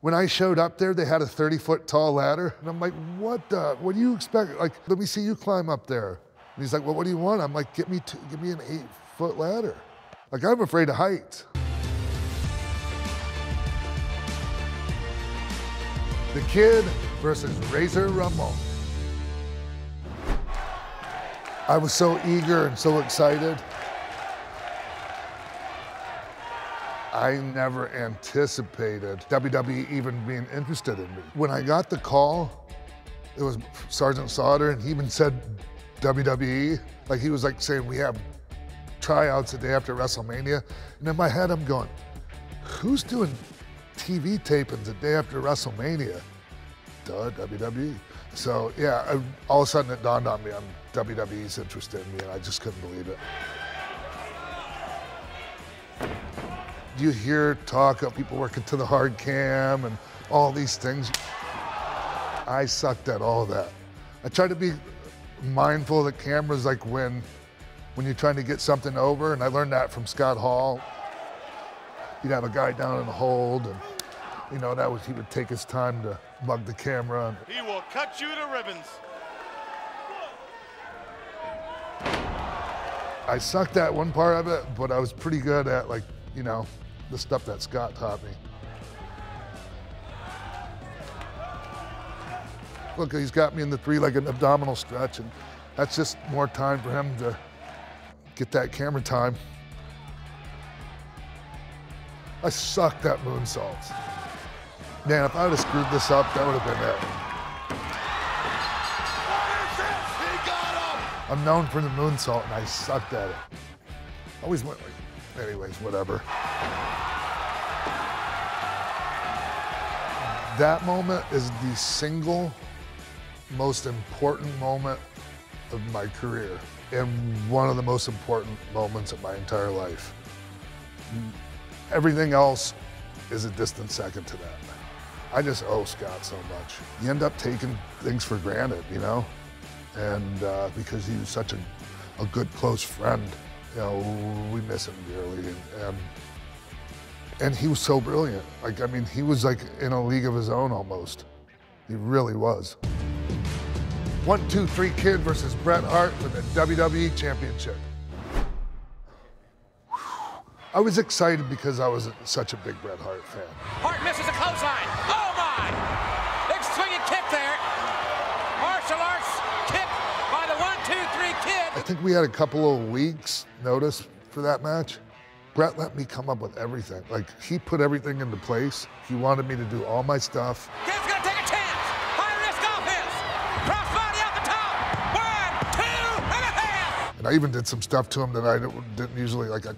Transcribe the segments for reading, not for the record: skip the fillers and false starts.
When I showed up there, they had a 30-foot tall ladder. And I'm like, what do you expect? Like, let me see you climb up there. And he's like, well, what do you want? I'm like, give me an 8-foot ladder. Like, I'm afraid of heights. The Kid versus Razor Ramon. I was so eager and so excited. I never anticipated WWE even being interested in me. When I got the call, it was Sergeant Sauter, and he even said WWE. Like, he was like saying, we have tryouts the day after WrestleMania. And in my head, I'm going, who's doing TV tapings the day after WrestleMania? Duh, WWE. So yeah, all of a sudden it dawned on me, WWE's interested in me, and I just couldn't believe it. You hear talk of people working to the hard cam and all these things. I sucked at all of that. I try to be mindful of the cameras, like when you're trying to get something over, and I learned that from Scott Hall. You'd have a guy down in the hold, and you know, he would take his time to mug the camera. He will cut you to ribbons. I sucked at one part of it, but I was pretty good at, like, you know, the stuff that Scott taught me. Look, he's got me in the three-legged abdominal stretch, and that's just more time for him to get that camera time. I sucked at moonsaults. Man, if I would have screwed this up, that would have been it. He got him! I'm known for the moonsault, and I sucked at it. Always went like, anyways, whatever. That moment is the single most important moment of my career, and one of the most important moments of my entire life. Everything else is a distant second to that. I just owe Scott so much. You end up taking things for granted, you know? And because he was such a good, close friend, you know, we miss him dearly. And he was so brilliant. Like, I mean, he was like in a league of his own almost. He really was. 1, 2, 3 Kid versus Bret Hart for the WWE Championship. I was excited because I was such a big Bret Hart fan. Hart misses a clothesline. Oh my! Big swinging kick there. Martial arts kick by the 1, 2, 3 Kid. I think we had a couple of weeks notice for that match. Bret let me come up with everything. Like, he put everything into place. He wanted me to do all my stuff. Kid's gonna take a chance. High risk offense. Crossbody out the top. 1, 2, and a half. And I even did some stuff to him that I didn't usually, like I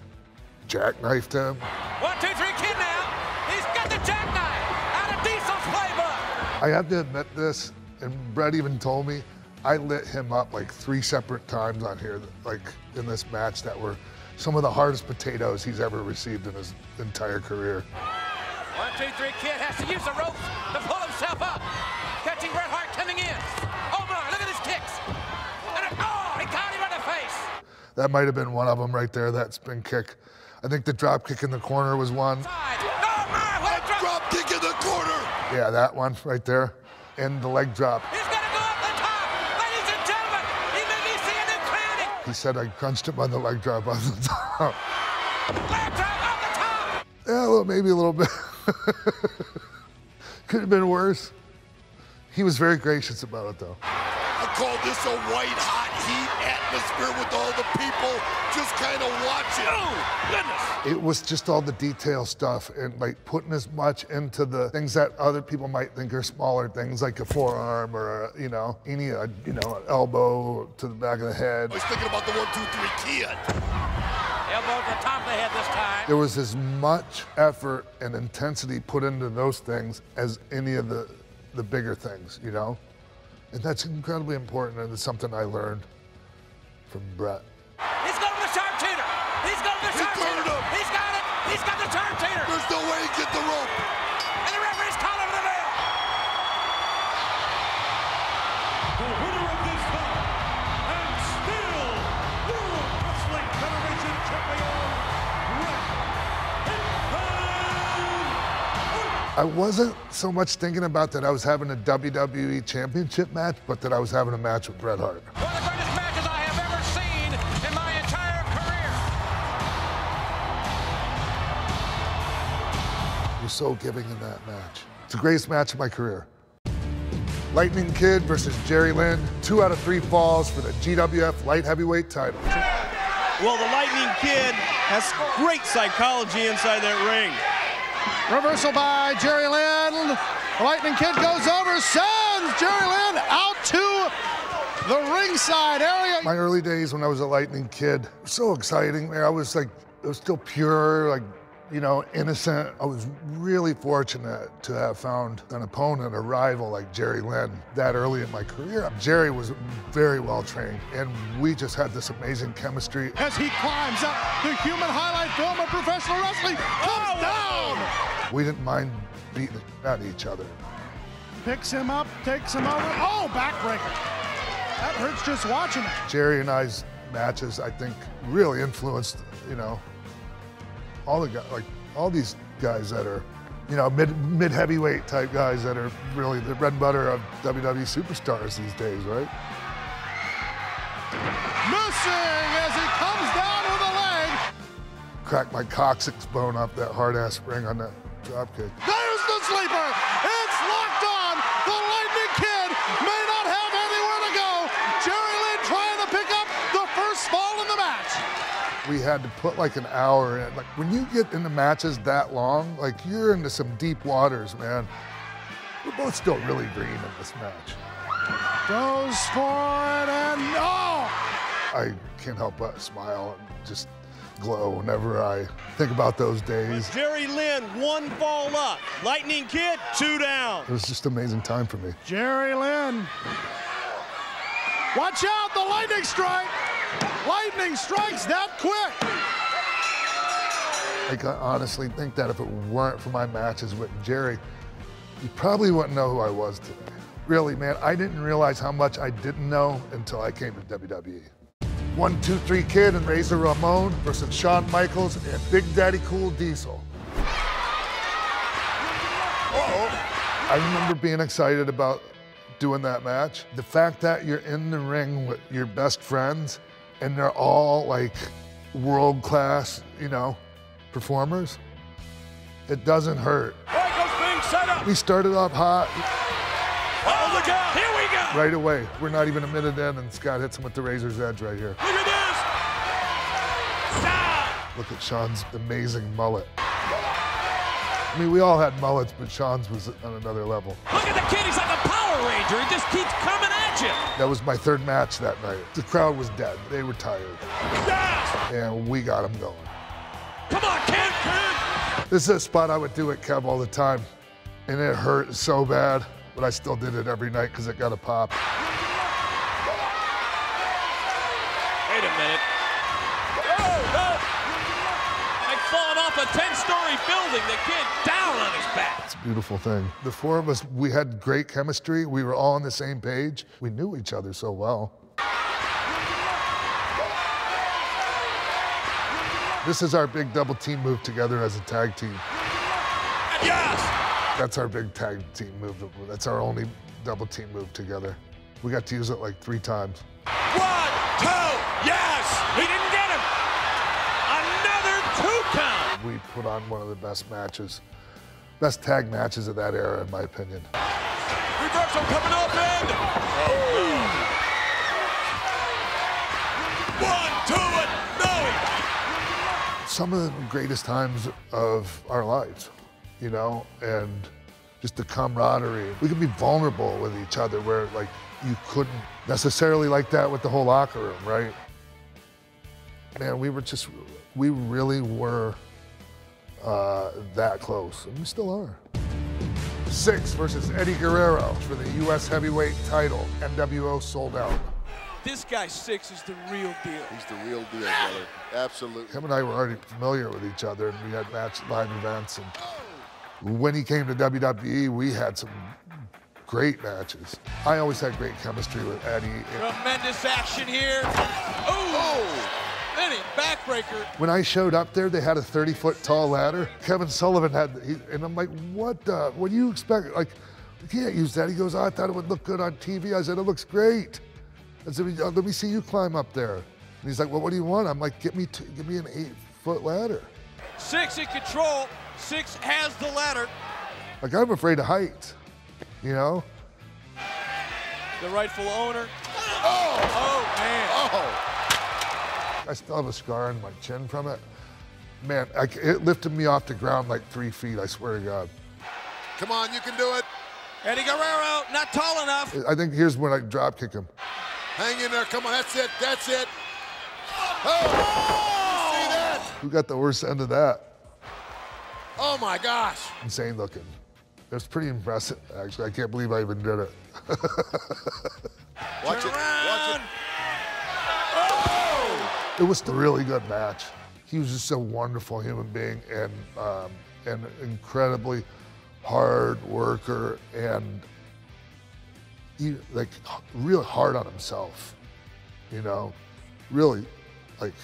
jackknifed him. 1, 2, 3 Kid now. He's got the jackknife out of Diesel's playbook. I have to admit this, and Bret even told me, I lit him up like 3 separate times on here, like in this match, that were some of the hardest potatoes he's ever received in his entire career. 1, 2, 3 Kid has to use the ropes to pull himself up. Catching Bret Hart coming in. Oh my, look at his kicks. And he caught him in the face. That might have been one of them right there, that spin kick. I think the drop kick in the corner was one. Oh my, what a Drop kick in the corner! Yeah, that one right there. And the leg drop. He's gonna go up the top. Ladies and gentlemen, he may be seeing him crowning. He said I crunched him on the leg drop on the top. Leg drop off the top. Yeah, well, maybe a little bit. Could have been worse. He was very gracious about it, though. I call this a white hot heat atmosphere with all the people just kind of watching. Oh, goodness. It was just all the detail stuff and like putting as much into the things that other people might think are smaller things, like a forearm or a, you know, an elbow to the back of the head. I was thinking about the 1, 2, 3 Kid. Elbow to the top of the head this time. There was as much effort and intensity put into those things as any of the bigger things, you know? And that's incredibly important, and it's something I learned from Bret. He's going to the sharpshooter. He's going to the sharpshooter. He's got it. He's got the sharpshooter. There's no way he get the rope. And the referee's calling for the bell. The winner of this bout, and still World Wrestling Federation champion, Bret Hart. I wasn't so much thinking about that I was having a WWE Championship match, but that I was having a match with Bret Hart. One of the greatest matches I have ever seen in my entire career. You're so giving in that match. It's the greatest match of my career. Lightning Kid versus Jerry Lynn, 2 out of 3 falls for the GWF Light Heavyweight title. Well, the Lightning Kid has great psychology inside that ring. Reversal by Jerry Lynn. The Lightning Kid goes over, sends Jerry Lynn out to the ringside area. My early days when I was a Lightning Kid, so exciting, man. I was like, it was still pure, like, you know, innocent. I was really fortunate to have found an opponent, a rival like Jerry Lynn that early in my career. Jerry was very well trained, and we just had this amazing chemistry. As he climbs up, the human highlight film of professional wrestling comes down. We didn't mind beating at each other. Picks him up, takes him over. Oh, backbreaker. That hurts just watching it. Jerry and I's matches, I think, really influenced, you know, all the guys, like all these guys that are, you know, mid heavyweight type guys that are really the bread and butter of WWE superstars these days, right? Missing as he comes down with a leg. Cracked my coccyx bone off that hard ass spring on that drop kick. There's the sleeper. It's locked on. The Lightning Kid may not have anywhere to go. Jerry Lynn trying to pick up the first fall in the match. We had to put like an hour in. Like when you get into matches that long, like you're into some deep waters, man. We're both still really green in this match. Goes for it and no! I can't help but smile and just glow whenever I think about those days. Jerry Lynn, 1 fall up. Lightning Kid, 2 down. It was just an amazing time for me. Jerry Lynn. Watch out, the lightning strike. Lightning strikes that quick. I honestly think that if it weren't for my matches with Jerry, you probably wouldn't know who I was today. Really, man, I didn't realize how much I didn't know until I came to WWE. 1, 2, 3 Kid and Razor Ramon versus Shawn Michaels and Big Daddy Cool Diesel. I remember being excited about doing that match. The fact that you're in the ring with your best friends and they're all like world-class, you know, performers, it doesn't hurt. Michaels being set up. We started off hot. Oh, look out. Here we go. Right away. We're not even a minute in and Scott hits him with the razor's edge right here. Look at this. Stop. Look at Shawn's amazing mullet. I mean, we all had mullets, but Shawn's was on another level. Look at the kid. He's like a Power Ranger. He just keeps coming at you. That was my 3rd match that night. The crowd was dead. They were tired. Yes. And we got them going. Come on, kid. This is a spot I would do at Kev all the time. And it hurt so bad, but I still did it every night because it got a pop. Wait a minute. Oh, no. Like falling off a 10-story building. The kid down on his back. It's a beautiful thing. The 4 of us, we had great chemistry. We were all on the same page. We knew each other so well. This is our big double team move together as a tag team. Yes! That's our big tag team move. That's our only double team move together. We got to use it like 3 times. 1, 2, yes! He didn't get him! Another 2 count! We put on one of the best matches, best tag matches of that era, in my opinion. Reversal coming up in! 1, 2, and no! Some of the greatest times of our lives, you know, and just the camaraderie. We could be vulnerable with each other where like you couldn't necessarily like that with the whole locker room, right? Man, we really were that close, and we still are. 6 versus Eddie Guerrero for the US Heavyweight title. NWO sold out. This guy 6 is the real deal. He's the real deal, brother. Absolutely. Him and I were already familiar with each other, and we had live events. And when he came to WWE, we had some great matches. I always had great chemistry with Eddie. Tremendous action here. Oh! spinning backbreaker. When I showed up there, they had a 30-foot tall ladder. Kevin Sullivan had, and I'm like, what do you expect? Like, you can't use that. He goes, oh, I thought it would look good on TV. I said, it looks great. I said, let me see you climb up there. And he's like, well, what do you want? I'm like, give me an 8-foot ladder. 6 in control, 6 has the ladder. Like, I'm afraid of heights, you know? The rightful owner. Oh, man. Oh. I still have a scar on my chin from it. Man, it lifted me off the ground like 3 feet, I swear to God. Come on, you can do it. Eddie Guerrero, not tall enough. I think here's when I drop kick him. Hang in there, come on, that's it, that's it. Oh! You see that? Who got the worst end of that? Oh my gosh. Insane looking. It was pretty impressive, actually. I can't believe I even did it. Watch it, watch it. It was a really good match. He was just a wonderful human being and an incredibly hard worker and he, like, really hard on himself, you know? Really, like,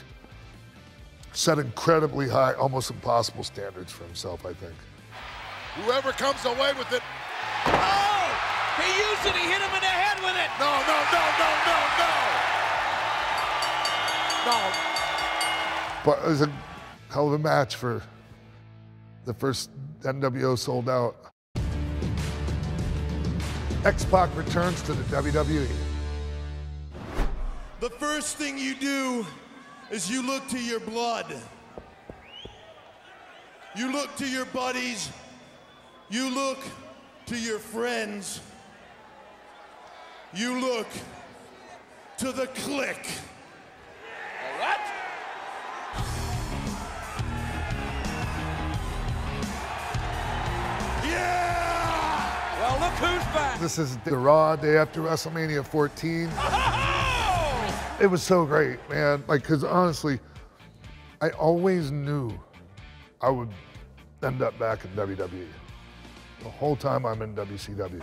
set incredibly high, almost impossible standards for himself, I think. Whoever comes away with it. Oh! He used it, he hit him in the head with it! No, no, no, no, no, no! No. But it was a hell of a match for the first NWO sold out. X-Pac returns to the WWE. The first thing you do is you look to your blood. You look to your buddies. You look to your friends. You look to the clique. What? Yeah! Well, look who's back. This is the Raw day after WrestleMania 14. Oh! It was so great, man. Like, because honestly, I always knew I would end up back in WWE. The whole time I'm in WCW. What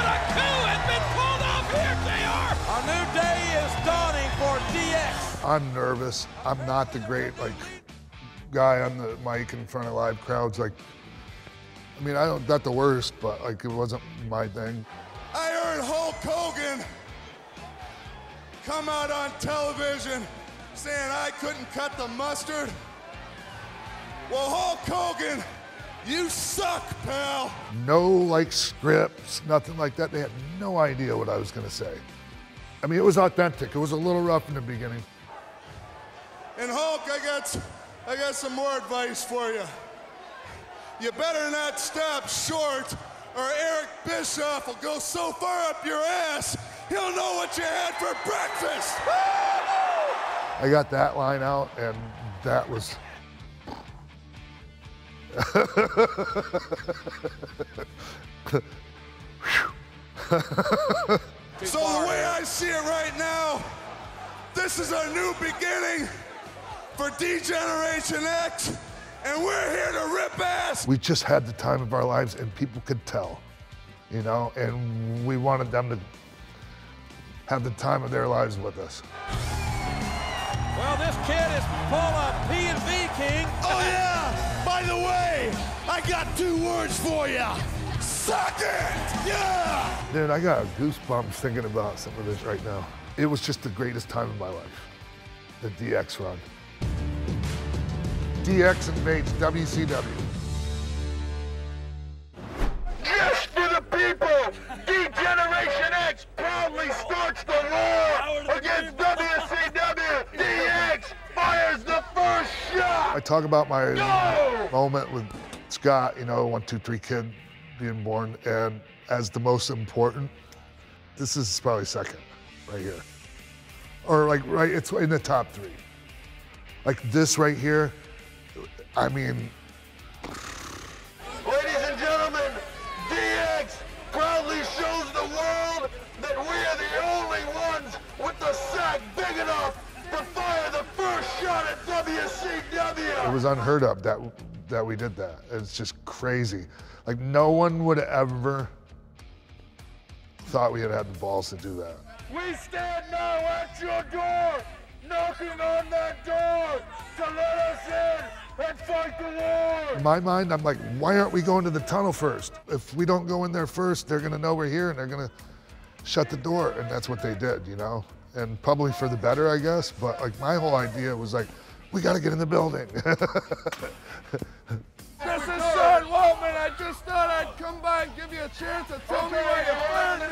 a coup has been pulled off here, JR! A new day is dawning for DX. I'm nervous. I'm not the great, like, guy on the mic in front of live crowds. Like, I mean, I don't got the worst, but like, it wasn't my thing. I heard Hulk Hogan come out on television saying I couldn't cut the mustard. Well, Hulk Hogan, you suck, pal. No, like, scripts, nothing like that. They had no idea what I was gonna say. I mean, it was authentic. It was a little rough in the beginning. And Hulk, I got some more advice for you. You better not stop short, or Eric Bischoff will go so far up your ass, he'll know what you had for breakfast. I got that line out, and that was. So the way I see it right now, this is a new beginning for D-Generation X, and we're here to rip ass. We just had the time of our lives, and people could tell, you know, and we wanted them to have the time of their lives with us. Well, this kid is full of P&V, King. Oh yeah, by the way, I got 2 words for you. Suck it, yeah! Dude, I got goosebumps thinking about some of this right now. It was just the greatest time of my life, the DX run. DX invades WCW. Just for the people, D-Generation X proudly starts the war against WCW. DX fires the first shot. I talk about my moment with Scott, you know, 1, 2, 3 kid being born, and as the most important, this is probably second right here. Or like, right, it's in the top 3. Like this right here, I mean. Ladies and gentlemen, DX proudly shows the world that we are the only ones with the sack big enough to fire the first shot at WCW. It was unheard of that we did that. It's just crazy. Like, no one would have ever thought we had the balls to do that. We stand now at your door, knocking on that door to let us in and fight the war. In my mind, I'm like, why aren't we going to the tunnel first? If we don't go in there first, they're gonna know we're here and they're gonna shut the door. And that's what they did, you know? And probably for the better, I guess. But like my whole idea was like, we gotta get in the building. This is Shawn Waltman. I just thought I'd come by and give you a chance to tell me why you're fired.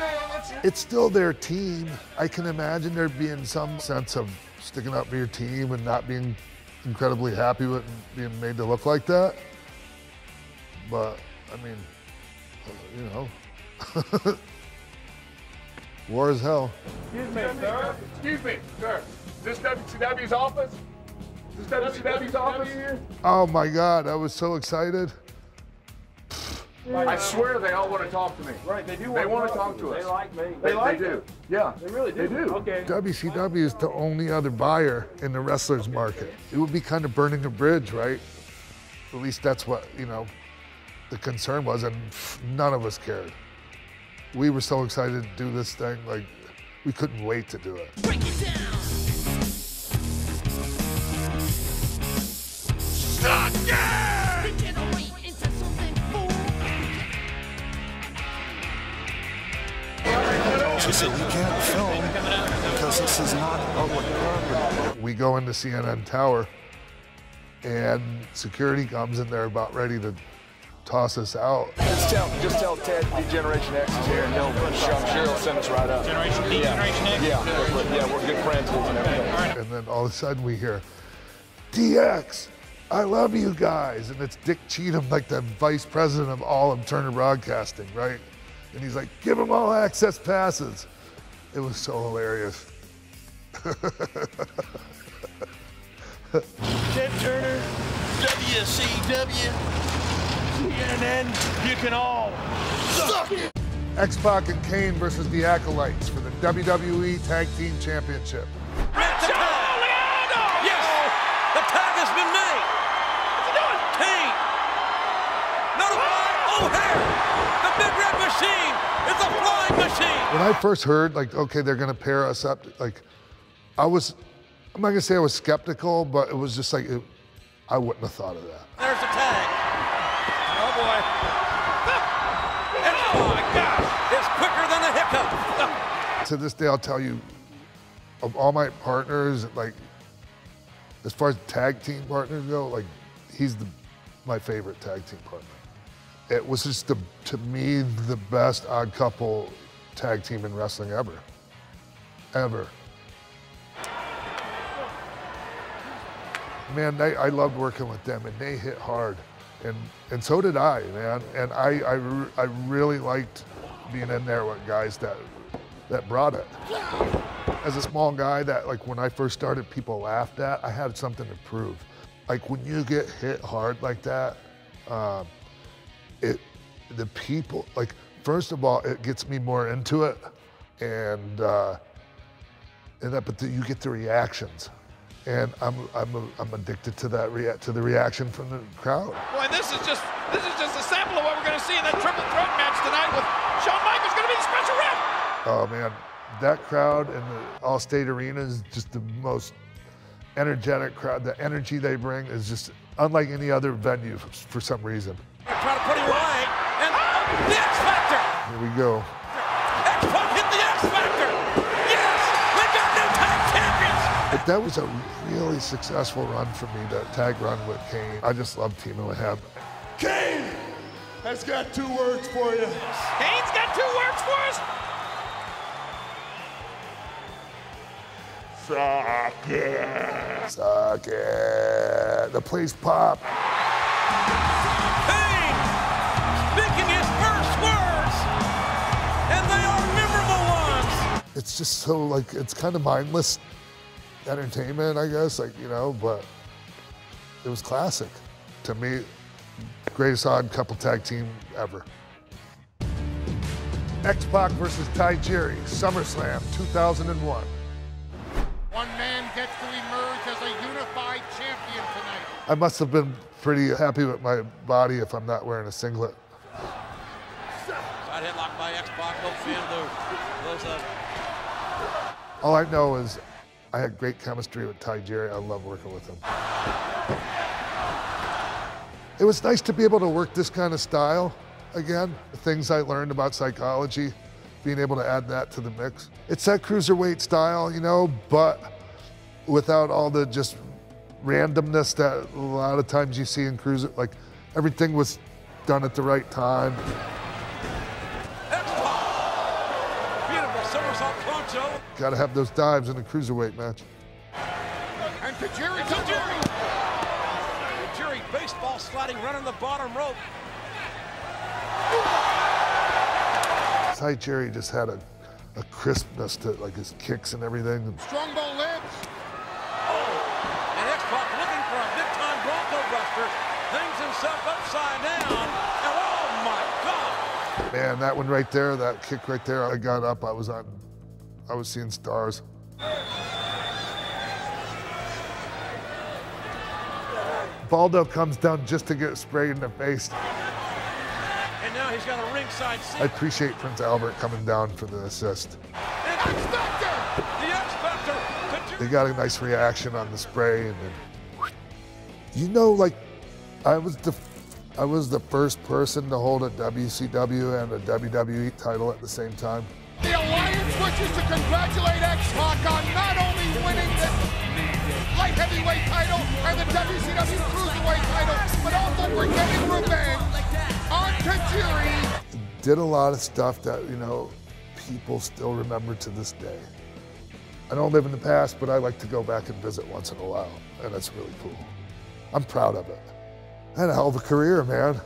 It's still their team. I can imagine there being some sense of sticking up for your team and not being incredibly happy with being made to look like that. But, I mean, you know, war is hell. Excuse me, sir. Excuse me, sir. Is this WCW's office? Is this WCW's office here? Oh my God, I was so excited. I swear they all want to talk to me. Right, they do. They want to talk to us. They like me. They do. Yeah. They really do. They do. Okay. WCW is the only other buyer in the wrestlers market. It would be kind of burning a bridge, right? At least that's what, you know, the concern was, and none of us cared. We were so excited to do this thing, like, we couldn't wait to do it. Break it down. Suck it! Degenerate into something full. She said, we can't film because this is not public property. We go into CNN Tower and security comes and they're about ready to toss us out. Just tell Ted D-Generation X is here, and I'm sure he'll send us right up. Generation D, Generation X? Yeah, we're good friends with him and everything. And then all of a sudden we hear, DX, I love you guys. And it's Dick Cheatham, like the vice president of all of Turner Broadcasting, right? And he's like, give them all access passes. It was so hilarious. Ted Turner, WCW, CNN, you can all suck it. X-Pac and Kane versus the Acolytes for the WWE Tag Team Championship. Yes, the tag has been made. What's he doing? Kane. Notify O'Hare. The big red machine is a flying machine. When I first heard, like, okay, they're gonna pair us up, like, I'm not gonna say I was skeptical, but it was just like, I wouldn't have thought of that. There's the tag. Oh boy. And oh my gosh, it's quicker than a hiccup. To this day, I'll tell you, of all my partners, like, as far as tag team partners go, like, he's my favorite tag team partner. It was just, to me, the best odd couple tag team in wrestling ever. Ever. Man, I loved working with them, and they hit hard. And so did I, man. And I really liked being in there with guys that brought it. As a small guy that, like, when I first started, people laughed at, I had something to prove. Like, when you get hit hard like that, the people, like, first of all, it gets me more into it, and but you get the reactions. And I'm addicted to that to the reaction from the crowd. Boy, this is just a sample of what we're going to see in that triple threat match tonight with Shawn Michaels going to be the special ref. Oh man, that crowd in the Allstate Arena is just the most energetic crowd. The energy they bring is just unlike any other venue for some reason. Try to put him away, and the X Factor. Here we go. X-Pac hit the X Factor. Yes, we got new tag champions. But that was a really successful run for me, that tag run with Kane. I just love teaming with him. Kane has got 2 words for you. Kane's got 2 words for us. Suck it. Suck it. The place popped. Kane speaking his first words, and they are memorable ones. It's just so, like, it's kind of mindless entertainment, I guess, like, you know, but it was classic. To me, greatest odd couple tag team ever. X-Pac versus Tajiri, SummerSlam 2001. One man gets to emerge as a unified champion tonight. I must have been pretty happy with my body if I'm not wearing a singlet. Side headlock by X-Pac, no fan of those. All I know is I had great chemistry with Jerry. I love working with him. It was nice to be able to work this kind of style again. The things I learned about psychology, being able to add that to the mix. It's that cruiserweight style, you know, but without all the just randomness that a lot of times you see in cruiser. Like, everything was done at the right time. X-Pac. Beautiful somersault pronto. Got to have those dives in a cruiserweight match. And Tajiri. Tajiri baseball sliding, running the bottom rope. Jerry just had a crispness to like his kicks and everything. Strongbow lives. Oh, and X-Pac looking for a big-time Bronco Buster. Hangs himself upside down. And oh my God! Man, that one right there, that kick right there, I got up, I was seeing stars. Baldo comes down just to get sprayed in the face. And now he's got a ringside seat. I appreciate Prince Albert coming down for the assist. X-Factor! The X-Factor! They got a nice reaction on the spray, and then, you know, like, I was the first person to hold a WCW and a WWE title at the same time. The Alliance wishes to congratulate X-Pac on not only winning the light heavyweight title and the WCW Cruiserweight title, but also for getting revenge on Tajiri. Did a lot of stuff that, you know, people still remember to this day. I don't live in the past, but I like to go back and visit once in a while, and that's really cool. I'm proud of it. I had a hell of a career, man.